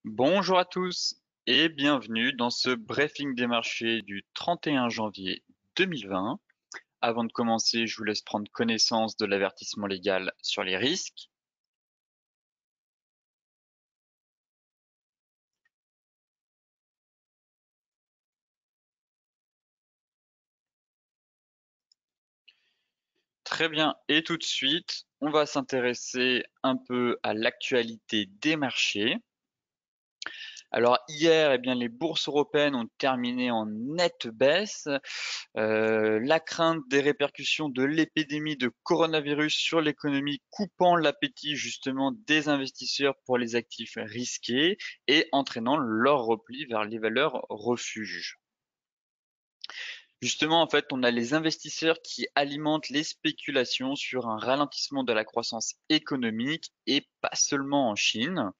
Bonjour à tous et bienvenue dans ce briefing des marchés du 31 janvier 2020. Avant de commencer, je vous laisse prendre connaissance de l'avertissement légal sur les risques. Très bien, et tout de suite, on va s'intéresser un peu à l'actualité des marchés. Alors hier, eh bien, les bourses européennes ont terminé en nette baisse. La crainte des répercussions de l'épidémie de coronavirus sur l'économie coupant l'appétit justement des investisseurs pour les actifs risqués et entraînant leur repli vers les valeurs refuges. Justement, en fait, on a les investisseurs qui alimentent les spéculations sur un ralentissement de la croissance économique et pas seulement en Chine.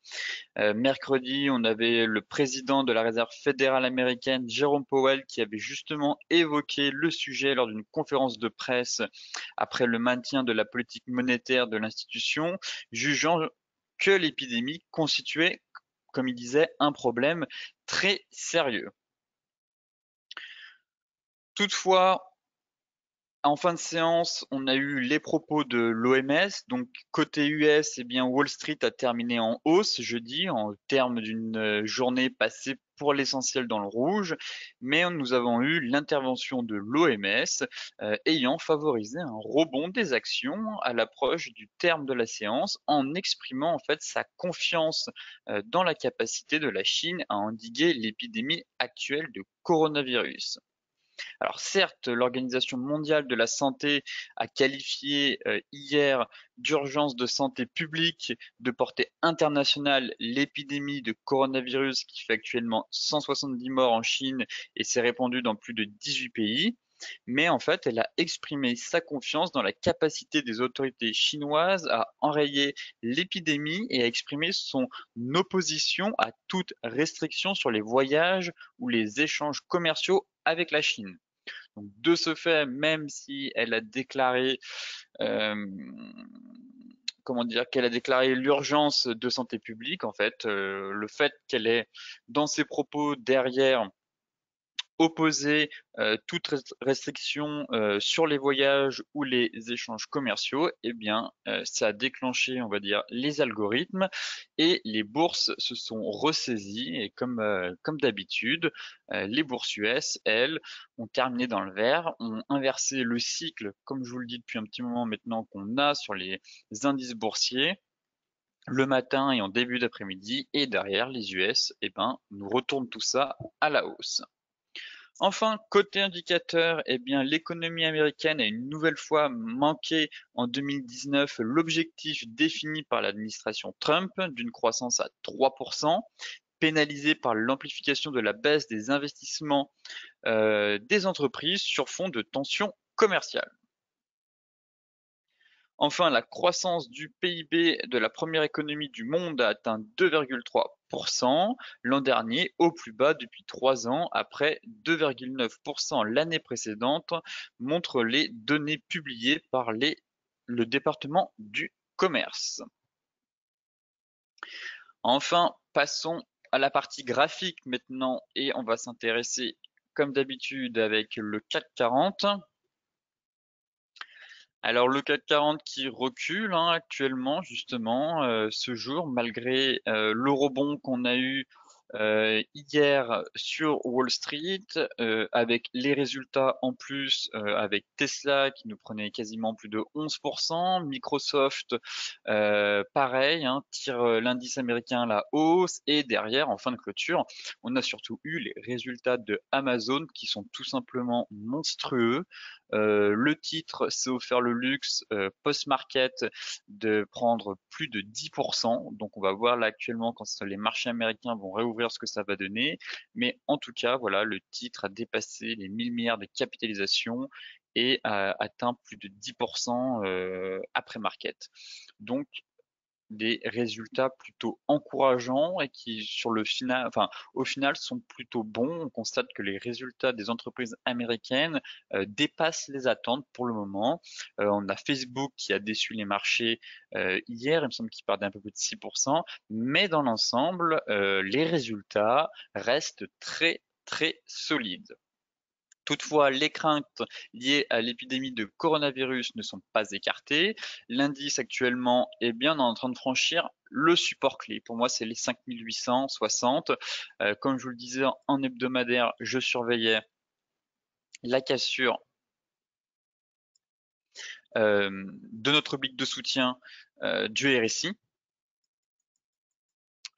Mercredi, on avait le président de la Réserve fédérale américaine, Jerome Powell, qui avait justement évoqué le sujet lors d'une conférence de presse après le maintien de la politique monétaire de l'institution, jugeant que l'épidémie constituait, comme il disait, un problème très sérieux. Toutefois, en fin de séance, on a eu les propos de l'OMS. Donc, côté US, eh bien, Wall Street a terminé en hausse jeudi, en termes d'une journée passée pour l'essentiel dans le rouge. Mais nous avons eu l'intervention de l'OMS ayant favorisé un rebond des actions à l'approche du terme de la séance, en exprimant en fait sa confiance dans la capacité de la Chine à endiguer l'épidémie actuelle de coronavirus. Alors certes, l'Organisation mondiale de la santé a qualifié hier d'urgence de santé publique de portée internationale l'épidémie de coronavirus qui fait actuellement 170 morts en Chine et s'est répandue dans plus de 18 pays. Mais en fait, elle a exprimé sa confiance dans la capacité des autorités chinoises à enrayer l'épidémie et a exprimé son opposition à toute restriction sur les voyages ou les échanges commerciaux avec la Chine. Donc, de ce fait, même si elle a déclaré, euh, comment dire, qu'elle a déclaré l'urgence de santé publique, en fait, le fait qu'elle ait dans ses propos derrière opposer toute restriction sur les voyages ou les échanges commerciaux, eh bien, ça a déclenché, on va dire, les algorithmes et les bourses se sont ressaisies et comme d'habitude, les bourses US, elles, ont terminé dans le vert, ont inversé le cycle, comme je vous le dis depuis un petit moment maintenant qu'on a sur les indices boursiers le matin et en début d'après-midi, et derrière les US, eh ben, nous retourne tout ça à la hausse. Enfin, côté indicateur, eh bien, l'économie américaine a une nouvelle fois manqué en 2019 l'objectif défini par l'administration Trump d'une croissance à 3%, pénalisée par l'amplification de la baisse des investissements des entreprises sur fond de tensions commerciales. Enfin, la croissance du PIB de la première économie du monde a atteint 2,3% l'an dernier, au plus bas depuis 3 ans, après 2,9% l'année précédente, montrent les données publiées par le département du commerce. Enfin, passons à la partie graphique maintenant et on va s'intéresser, comme d'habitude, avec le CAC 40. Alors le CAC 40 qui recule actuellement justement ce jour malgré le rebond qu'on a eu hier sur Wall Street avec les résultats en plus avec Tesla qui nous prenait quasiment plus de 11%, Microsoft pareil tire l'indice américain à la hausse et derrière en fin de clôture on a surtout eu les résultats de Amazon qui sont tout simplement monstrueux. Le titre s'est offert le luxe post-market de prendre plus de 10%. Donc on va voir là actuellement quand les marchés américains vont réouvrir ce que ça va donner. Mais en tout cas, voilà, le titre a dépassé les 1000 milliards de capitalisation et a atteint plus de 10% après market. Donc des résultats plutôt encourageants et qui, sur le final, enfin, au final, sont plutôt bons. On constate que les résultats des entreprises américaines dépassent les attentes pour le moment. On a Facebook qui a déçu les marchés hier, il me semble qu'il part d'un peu plus de 6%, mais dans l'ensemble, les résultats restent très très solides. Toutefois, les craintes liées à l'épidémie de coronavirus ne sont pas écartées. L'indice actuellement est bien en train de franchir le support clé. Pour moi, c'est les 5860. Comme je vous le disais en hebdomadaire, je surveillais la cassure de notre oblique de soutien du RSI.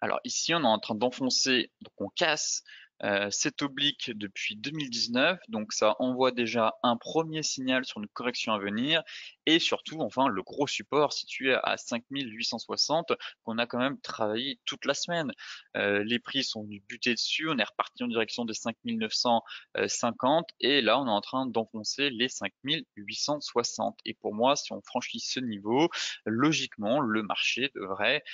Alors ici, on est en train d'enfoncer, donc on casse cette oblique depuis 2019, donc ça envoie déjà un premier signal sur une correction à venir, et surtout, enfin, le gros support situé à 5860 qu'on a quand même travaillé toute la semaine. Les prix sont venus buter dessus, on est reparti en direction de 5950, et là, on est en train d'enfoncer les 5860. Et pour moi, si on franchit ce niveau, logiquement, le marché devrait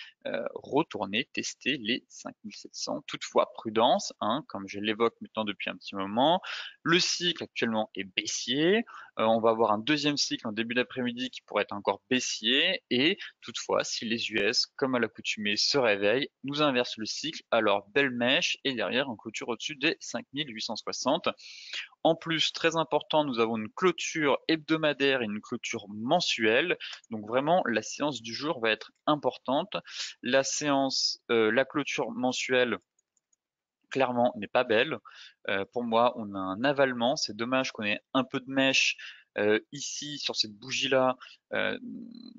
retourner tester les 5700. Toutefois, prudence, hein, comme je l'évoque maintenant depuis un petit moment, le cycle actuellement est baissier. On va avoir un deuxième cycle en début d'après-midi qui pourrait être encore baissier. Et toutefois, si les US, comme à l'accoutumée, se réveillent, nous inversent le cycle, alors belle mèche et derrière on clôture au-dessus des 5860. En plus, très important, nous avons une clôture hebdomadaire et une clôture mensuelle. Donc vraiment, la séance du jour va être importante. La clôture mensuelle, clairement, n'est pas belle. Pour moi, on a un avalement. C'est dommage qu'on ait un peu de mèche ici sur cette bougie-là. Euh,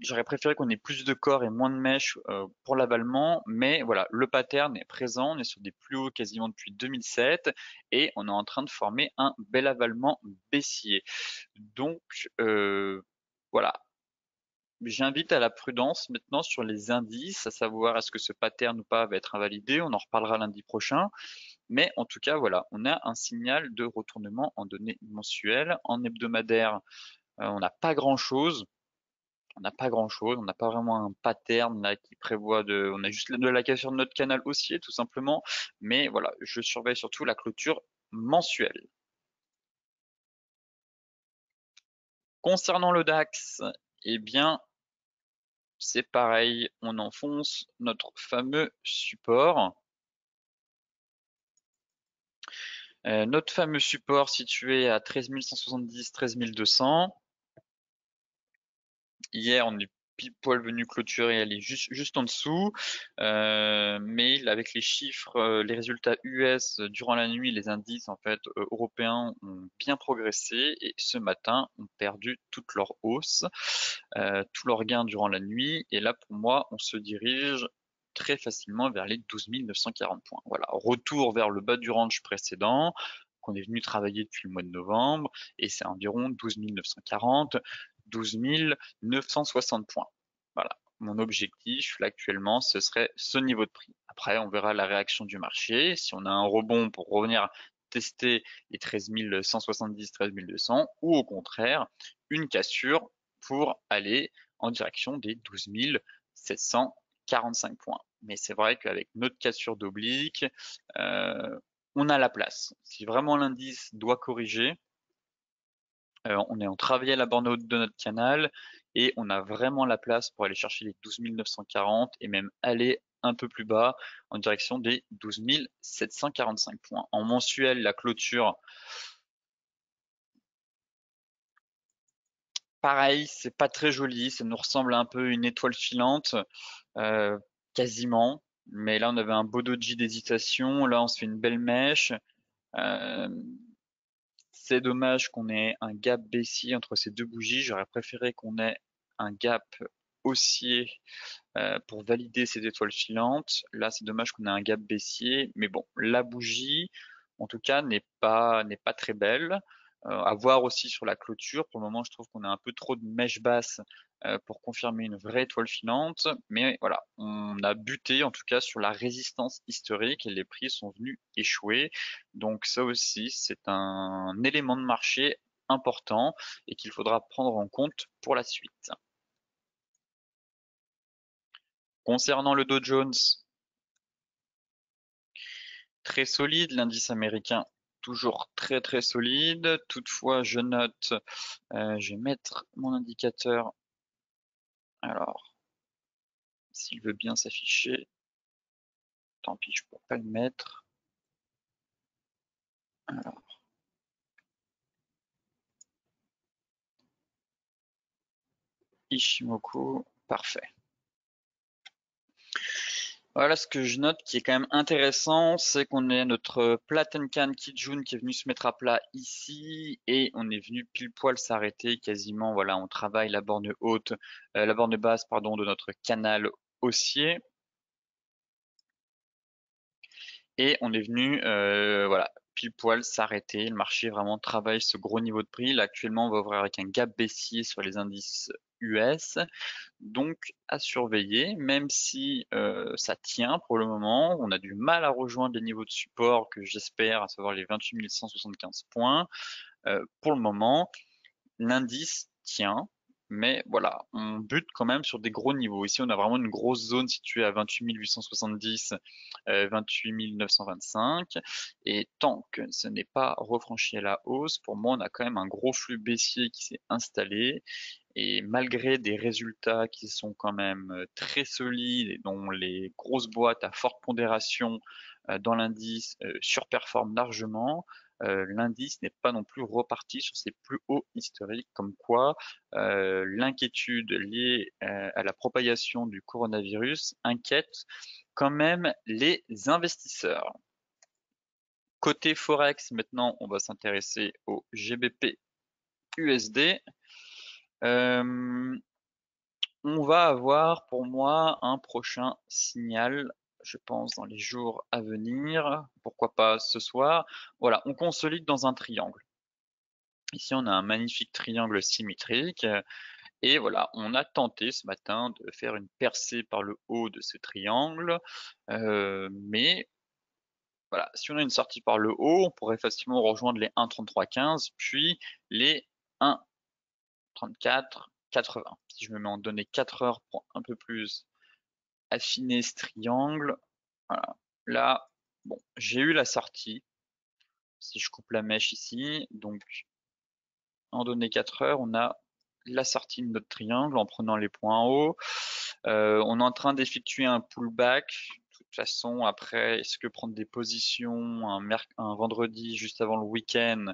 J'aurais préféré qu'on ait plus de corps et moins de mèche pour l'avalement, mais voilà, le pattern est présent. On est sur des plus hauts quasiment depuis 2007 et on est en train de former un bel avalement baissier. Donc voilà, j'invite à la prudence maintenant sur les indices, à savoir est-ce que ce pattern ou pas va être invalidé. On en reparlera lundi prochain. Mais en tout cas, voilà, on a un signal de retournement en données mensuelles. En hebdomadaire, on n'a pas grand-chose. On n'a pas grand-chose. On n'a pas vraiment un pattern là qui prévoit de. On a juste de la cassure de notre canal haussier, tout simplement. Mais voilà, je surveille surtout la clôture mensuelle. Concernant le DAX, eh bien, c'est pareil. On enfonce notre fameux support. Notre fameux support situé à 13 170, 13 200. Hier, on est pile poil venu clôturer, elle est juste en dessous. Mais avec les chiffres, les résultats US durant la nuit, les indices en fait européens ont bien progressé et ce matin ont perdu toute leur hausse, tout leur gain durant la nuit. Et là, pour moi, on se dirige très facilement vers les 12 940 points. Voilà, retour vers le bas du range précédent qu'on est venu travailler depuis le mois de novembre et c'est environ 12 940, 12 960 points. Voilà, mon objectif là actuellement, ce serait ce niveau de prix. Après, on verra la réaction du marché. Si on a un rebond pour revenir tester les 13 170, 13 200 ou au contraire, une cassure pour aller en direction des 12 745 points. Mais c'est vrai qu'avec notre cassure d'oblique, on a la place. Si vraiment l'indice doit corriger, on est en travail à la borne haute de notre canal et on a vraiment la place pour aller chercher les 12 940 et même aller un peu plus bas en direction des 12 745 points. En mensuel, la clôture, pareil, c'est pas très joli, ça nous ressemble un peu à une étoile filante, euh, quasiment. Mais là, on avait un beau doji d'hésitation. Là, on se fait une belle mèche. Euh, c'est dommage qu'on ait un gap baissier entre ces deux bougies. J'aurais préféré qu'on ait un gap haussier pour valider ces étoiles filantes. Là, c'est dommage qu'on ait un gap baissier. Mais bon, la bougie, en tout cas, n'est pas très belle. À voir aussi sur la clôture. Pour le moment, je trouve qu'on a un peu trop de mèches basses pour confirmer une vraie étoile filante. Mais voilà, on a buté en tout cas sur la résistance historique et les prix sont venus échouer. Donc ça aussi, c'est un élément de marché important et qu'il faudra prendre en compte pour la suite. Concernant le Dow Jones, très solide, l'indice américain toujours très très solide. Toutefois, je note, je vais mettre mon indicateur. Alors, s'il veut bien s'afficher, tant pis, je ne peux pas le mettre. Alors, Ishimoku, parfait. Voilà ce que je note qui est quand même intéressant, c'est qu'on est notre Platenkan Kijun qui est venu se mettre à plat ici et on est venu pile poil s'arrêter quasiment. Voilà, on travaille la borne haute, la borne basse pardon de notre canal haussier et on est venu voilà pile poil s'arrêter. Le marché vraiment travaille ce gros niveau de prix. Là actuellement on va ouvrir avec un gap baissier sur les indices US. Donc à surveiller, même si ça tient pour le moment, on a du mal à rejoindre les niveaux de support que j'espère, à savoir les 28 175 points. Pour le moment, l'indice tient, mais voilà, on bute quand même sur des gros niveaux. Ici, on a vraiment une grosse zone située à 28 870, 28 925, et tant que ce n'est pas refranchi à la hausse, pour moi, on a quand même un gros flux baissier qui s'est installé. Et malgré des résultats qui sont quand même très solides et dont les grosses boîtes à forte pondération dans l'indice surperforment largement, l'indice n'est pas non plus reparti sur ses plus hauts historiques, comme quoi l'inquiétude liée à la propagation du coronavirus inquiète quand même les investisseurs. Côté Forex, maintenant, on va s'intéresser au GBP USD. Euh, On va avoir pour moi un prochain signal, je pense, dans les jours à venir. Pourquoi pas ce soir? Voilà, on consolide dans un triangle. Ici, on a un magnifique triangle symétrique. Et voilà, on a tenté ce matin de faire une percée par le haut de ce triangle. Mais voilà, si on a une sortie par le haut, on pourrait facilement rejoindre les 1,3315, puis les 1,3480. Si je me mets en données 4 heures pour un peu plus affiner ce triangle. Voilà. Là, bon, j'ai eu la sortie. Si je coupe la mèche ici, donc en données 4 heures, on a la sortie de notre triangle en prenant les points hauts. On est en train d'effectuer un pullback. De toute façon, après, est-ce que prendre des positions un vendredi juste avant le week-end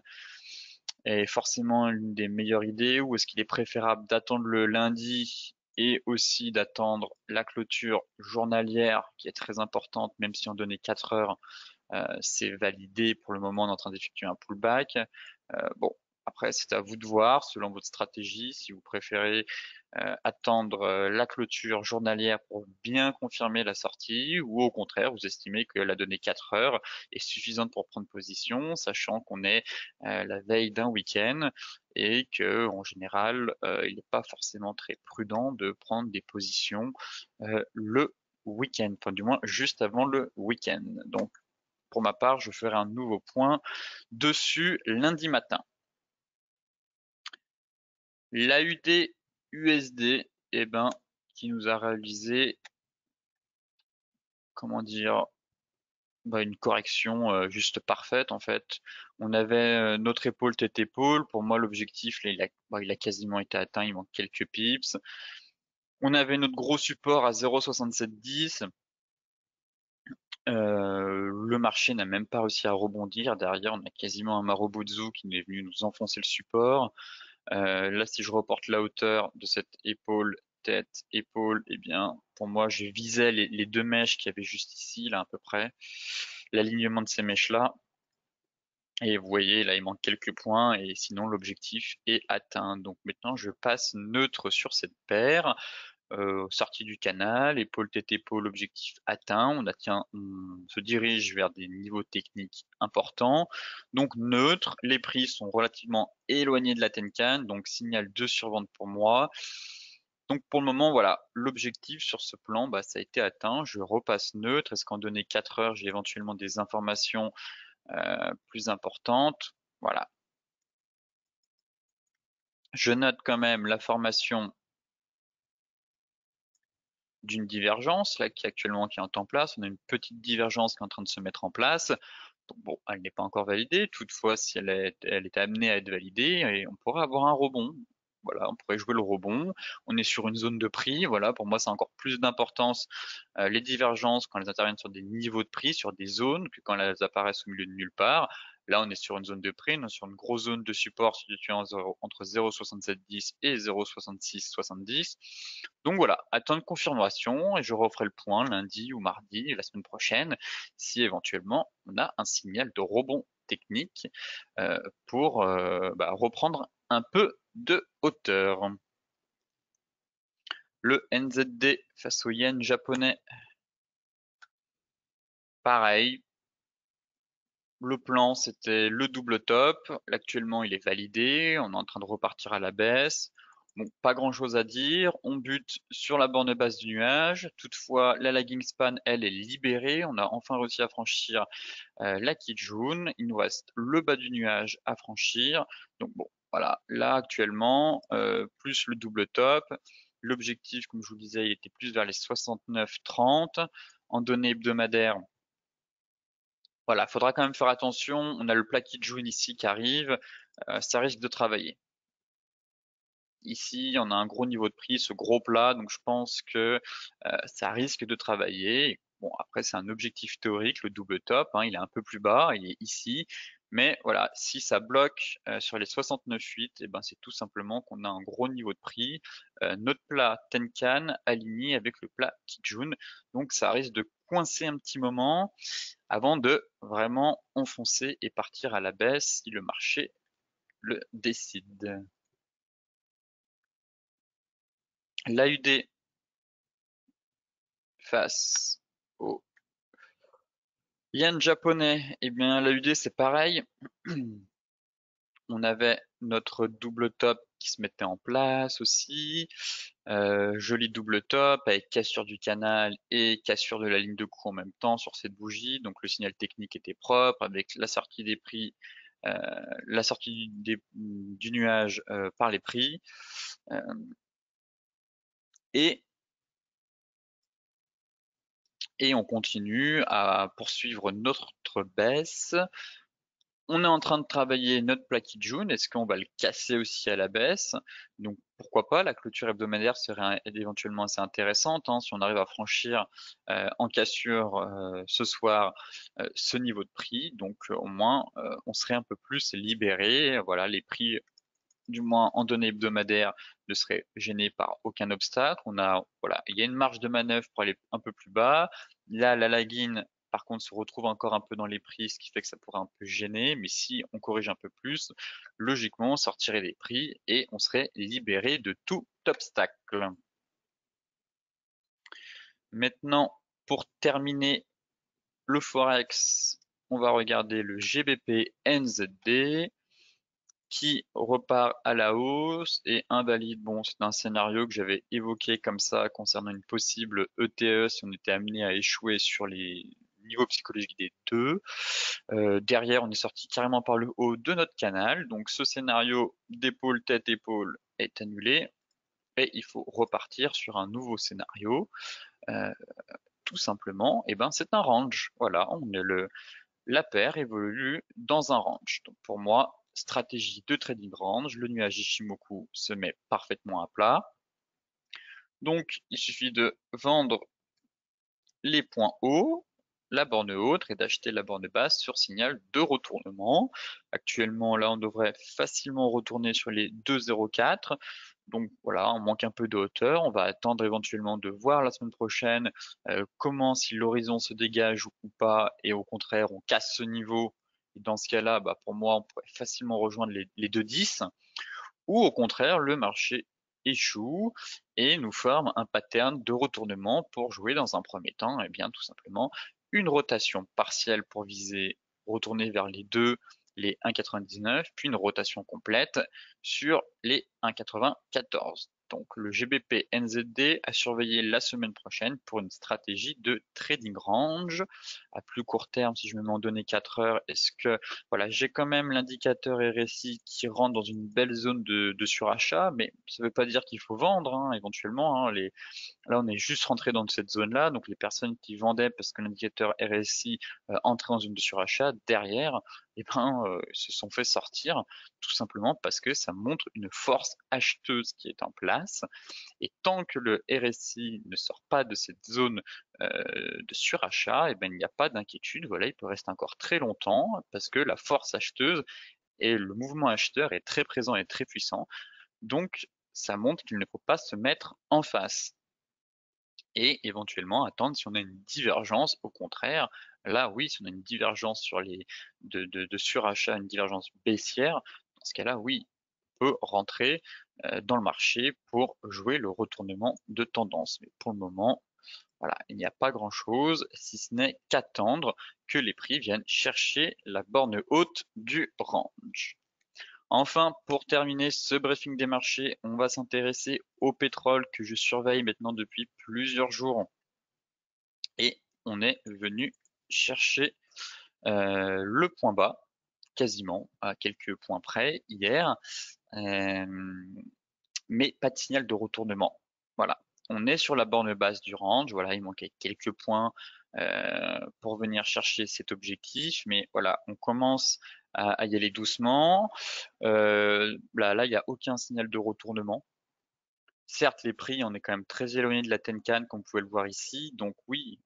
est forcément l'une des meilleures idées ou est-ce qu'il est préférable d'attendre le lundi et aussi d'attendre la clôture journalière qui est très importante, même si on donnait 4 heures, c'est validé pour le moment, on est en train d'effectuer un pullback. Bon, après, c'est à vous de voir selon votre stratégie, si vous préférez attendre la clôture journalière pour bien confirmer la sortie, ou au contraire, vous estimez que la donnée 4 heures est suffisante pour prendre position, sachant qu'on est la veille d'un week-end et que en général, il n'est pas forcément très prudent de prendre des positions le week-end, enfin du moins juste avant le week-end. Donc, pour ma part, je ferai un nouveau point dessus lundi matin. L'AUD USD, eh ben, qui nous a réalisé, comment dire, bah, une correction juste parfaite en fait. On avait notre épaule tête épaule. Pour moi, l'objectif, là, il a quasiment été atteint. Il manque quelques pips. On avait notre gros support à 0,6710. Le marché n'a même pas réussi à rebondir. Derrière, on a quasiment un Marobutsu qui est venu nous enfoncer le support. Là, si je reporte la hauteur de cette épaule, tête, épaule, eh bien, pour moi, je visais les deux mèches qu'il y avait juste ici, là, à peu près. L'alignement de ces mèches-là. Et vous voyez, là, il manque quelques points et sinon, l'objectif est atteint. Donc maintenant, je passe neutre sur cette paire. Sortie du canal, épaule tête épaule, objectif atteint. On se dirige vers des niveaux techniques importants. Donc neutre, les prix sont relativement éloignés de la Tenkan, donc signal de survente pour moi. Donc pour le moment, voilà, l'objectif sur ce plan, bah, ça a été atteint. Je repasse neutre. Est-ce qu'en données 4 heures, j'ai éventuellement des informations plus importantes? Voilà. Je note quand même la formation d'une divergence là qui est en place. On a une petite divergence qui est en train de se mettre en place. Donc bon, elle n'est pas encore validée. Toutefois, si elle est amenée à être validée, et on pourrait avoir un rebond. Voilà, on pourrait jouer le rebond. On est sur une zone de prix. Voilà, pour moi, c'est encore plus d'importance les divergences quand elles interviennent sur des niveaux de prix, sur des zones, que quand elles apparaissent au milieu de nulle part. Là, on est sur une zone de prix, on est sur une grosse zone de support située entre 0,6710 et 0,6670. Donc voilà, attendre confirmation et je referai le point lundi ou mardi la semaine prochaine si éventuellement on a un signal de rebond technique pour reprendre un peu de hauteur. Le NZD face au yen japonais, pareil. Le plan, c'était le double top. Actuellement, il est validé. On est en train de repartir à la baisse. Bon, pas grand-chose à dire. On bute sur la borne basse du nuage. Toutefois, la lagging span, elle, est libérée. On a enfin réussi à franchir la Kijun. Il nous reste le bas du nuage à franchir. Donc bon, voilà. Là, actuellement, plus le double top. L'objectif, comme je vous le disais, il était plus vers les 69,30. En données hebdomadaires, voilà, faudra quand même faire attention. On a le plat Kijun ici qui arrive. Ça risque de travailler. Ici, on a un gros niveau de prix, ce gros plat, donc je pense que ça risque de travailler. Bon, après, c'est un objectif théorique, le double top, hein, il est un peu plus bas, il est ici. Mais voilà, si ça bloque sur les 69,8, et ben c'est tout simplement qu'on a un gros niveau de prix. Notre plat Tenkan aligné avec le plat Kijun, donc ça risque de coincer un petit moment avant de vraiment enfoncer et partir à la baisse si le marché le décide. L'AUD face au yen japonais, eh bien l'AUD c'est pareil. On avait notre double top qui se mettait en place aussi. Joli double top avec cassure du canal et cassure de la ligne de coût en même temps sur cette bougie. Donc le signal technique était propre avec la sortie des prix, euh, la sortie du nuage par les prix. Euh, et et on continue à poursuivre notre baisse. On est en train de travailler notre plat Kijun. Est-ce qu'on va le casser aussi à la baisse? Donc pourquoi pas, la clôture hebdomadaire serait éventuellement assez intéressante hein, si on arrive à franchir en cassure ce soir ce niveau de prix. Donc au moins on serait un peu plus libéré. Voilà, les prix du moins en données hebdomadaires, ne seraient gênés par aucun obstacle. Voilà, il y a une marge de manœuvre pour aller un peu plus bas. Là, la lagine, par contre, se retrouve encore un peu dans les prix, ce qui fait que ça pourrait un peu gêner. Mais si on corrige un peu plus, logiquement, on sortirait des prix et on serait libéré de tout obstacle. Maintenant, pour terminer le Forex, on va regarder le GBP NZD qui repart à la hausse et invalide. Bon, c'est un scénario que j'avais évoqué comme ça concernant une possible ETE si on était amené à échouer sur les niveaux psychologiques des deux. Derrière, on est sorti carrément par le haut de notre canal. Donc ce scénario d'épaule, tête, épaule est annulé et il faut repartir sur un nouveau scénario. Euh, tout simplement, et ben c'est un range. Voilà, la paire évolue dans un range. Donc pour moi, stratégie de trading range, le nuage Ishimoku se met parfaitement à plat. Donc il suffit de vendre les points hauts, la borne haute et d'acheter la borne basse sur signal de retournement. Actuellement, là, on devrait facilement retourner sur les 2,04. Donc voilà, on manque un peu de hauteur. On va attendre éventuellement de voir la semaine prochaine comment, si l'horizon se dégage ou pas, et au contraire, on casse ce niveau. Et dans ce cas-là, pour moi, on pourrait facilement rejoindre les 2,10. Ou au contraire, le marché échoue et nous forme un pattern de retournement pour jouer dans un premier temps, et bien tout simplement une rotation partielle pour viser retourner vers les 2, les 1,99, puis une rotation complète sur les 1,94. Donc le GBP NZD à surveiller la semaine prochaine pour une stratégie de trading range. À plus court terme, si je me mets en données 4 heures, est-ce que voilà, j'ai quand même l'indicateur RSI qui rentre dans une belle zone de surachat, mais ça ne veut pas dire qu'il faut vendre hein, éventuellement. Hein, Là, on est juste rentré dans cette zone-là, donc les personnes qui vendaient parce que l'indicateur RSI entrait en zone de surachat, derrière, eh ben, se sont fait sortir, tout simplement parce que ça montre une force acheteuse qui est en place. Et tant que le RSI ne sort pas de cette zone de surachat, eh ben, il n'y a pas d'inquiétude. Voilà, il peut rester encore très longtemps parce que la force acheteuse et le mouvement acheteur est très présent et très puissant. Donc, ça montre qu'il ne faut pas se mettre en face et éventuellement attendre si on a une divergence. Au contraire, là, oui, si on a une divergence sur les de surachat, une divergence baissière, dans ce cas-là, oui, on peut rentrer dans le marché pour jouer le retournement de tendance. Mais pour le moment, voilà, il n'y a pas grand-chose, si ce n'est qu'attendre que les prix viennent chercher la borne haute du range. Enfin, pour terminer ce briefing des marchés, on va s'intéresser au pétrole que je surveille maintenant depuis plusieurs jours. Et on est venu chercher le point bas, quasiment à quelques points près hier, mais pas de signal de retournement. Voilà, on est sur la borne basse du range. Voilà, il manquait quelques points pour venir chercher cet objectif, mais voilà, on commence à y aller doucement. Là, il n'y a aucun signal de retournement. Certes, les prix, on est quand même très éloigné de la Tenkan, comme vous pouvez le voir ici. Donc oui,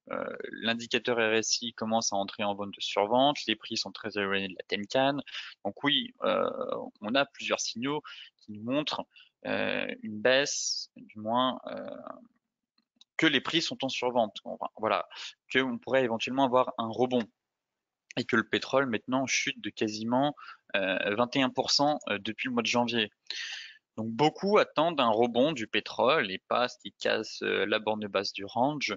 l'indicateur RSI commence à entrer en zone de survente. Les prix sont très éloignés de la Tenkan. Donc oui, on a plusieurs signaux qui nous montrent une baisse, du moins que les prix sont en survente. Enfin, voilà, qu'on pourrait éventuellement avoir un rebond et que le pétrole maintenant chute de quasiment 21% depuis le mois de janvier. Donc beaucoup attendent un rebond du pétrole et pas ce qui casse la borne basse du range.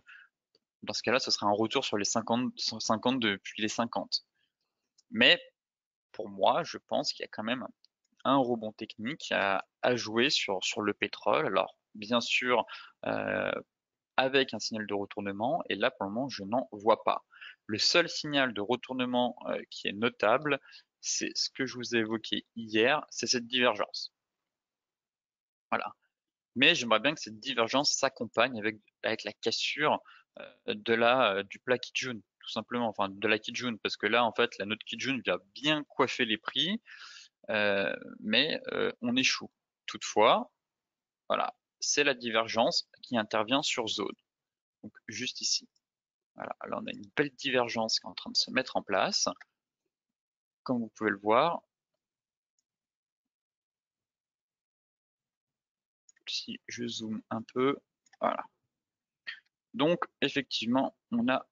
Dans ce cas-là, ce sera un retour sur les 50, 150 depuis les 50. Mais pour moi, je pense qu'il y a quand même un rebond technique à jouer sur le pétrole. Alors, bien sûr, euh, avec un signal de retournement, et là, pour le moment, je n'en vois pas. Le seul signal de retournement qui est notable, c'est ce que je vous ai évoqué hier, c'est cette divergence. Voilà. Mais j'aimerais bien que cette divergence s'accompagne avec la cassure du plat Kijun, tout simplement, enfin de la Kijun, parce que là, en fait, la note Kijun vient bien coiffer les prix, mais on échoue. Toutefois, voilà, c'est la divergence qui intervient sur zone, donc juste ici. Voilà, là on a une belle divergence qui est en train de se mettre en place, comme vous pouvez le voir. Si je zoome un peu, voilà. Donc effectivement, on a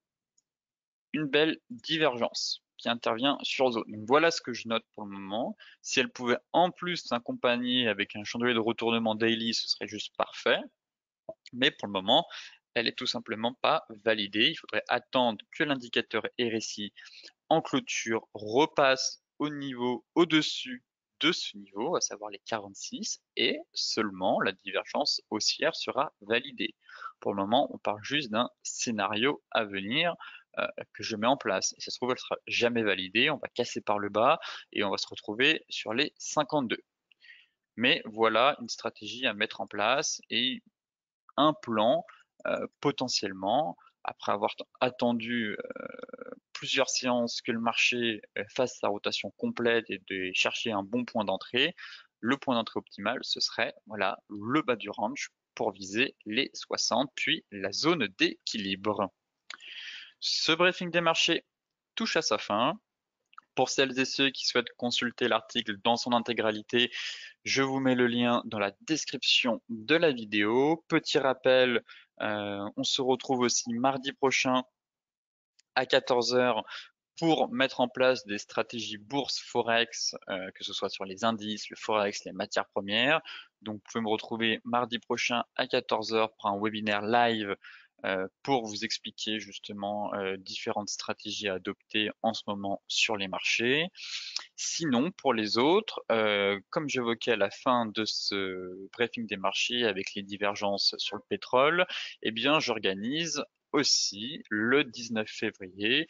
une belle divergence qui intervient sur zone. Donc voilà ce que je note pour le moment. Si elle pouvait en plus s'accompagner avec un chandelier de retournement daily, ce serait juste parfait. Mais pour le moment, elle est tout simplement pas validée. Il faudrait attendre que l'indicateur RSI en clôture repasse au niveau au-dessus de ce niveau, à savoir les 46, et seulement la divergence haussière sera validée. Pour le moment, on parle juste d'un scénario à venir que je mets en place. Et ça se trouve, elle sera jamais validée, on va casser par le bas et on va se retrouver sur les 52. Mais voilà une stratégie à mettre en place et un plan potentiellement, après avoir attendu plusieurs séances que le marché fasse sa rotation complète et de chercher un bon point d'entrée, le point d'entrée optimal, ce serait voilà, le bas du range pour viser les 60, puis la zone d'équilibre. Ce briefing des marchés touche à sa fin. Pour celles et ceux qui souhaitent consulter l'article dans son intégralité, je vous mets le lien dans la description de la vidéo. Petit rappel, on se retrouve aussi mardi prochain à 14 heures pour mettre en place des stratégies bourse forex, que ce soit sur les indices, le forex, les matières premières. Donc, vous pouvez me retrouver mardi prochain à 14 heures pour un webinaire live pour vous expliquer justement différentes stratégies à adopter en ce moment sur les marchés. Sinon, pour les autres, comme j'évoquais à la fin de ce briefing des marchés avec les divergences sur le pétrole, eh bien, j'organise aussi le 19 février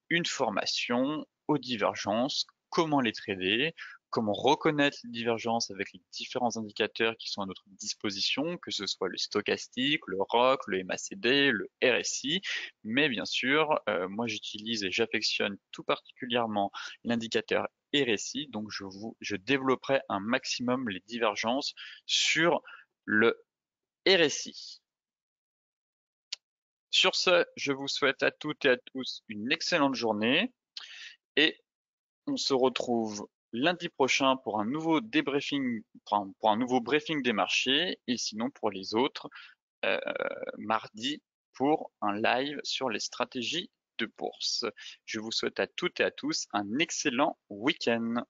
une formation aux divergences, comment les trader, comment reconnaître les divergences avec les différents indicateurs qui sont à notre disposition, que ce soit le stochastique, le ROC, le MACD, le RSI, mais bien sûr, moi j'utilise et j'affectionne tout particulièrement l'indicateur RSI, donc je développerai un maximum les divergences sur le RSI. Sur ce, je vous souhaite à toutes et à tous une excellente journée et on se retrouve lundi prochain pour un nouveau débriefing, pour un nouveau briefing des marchés et sinon pour les autres, euh, mardi pour un live sur les stratégies de bourse. Je vous souhaite à toutes et à tous un excellent week-end.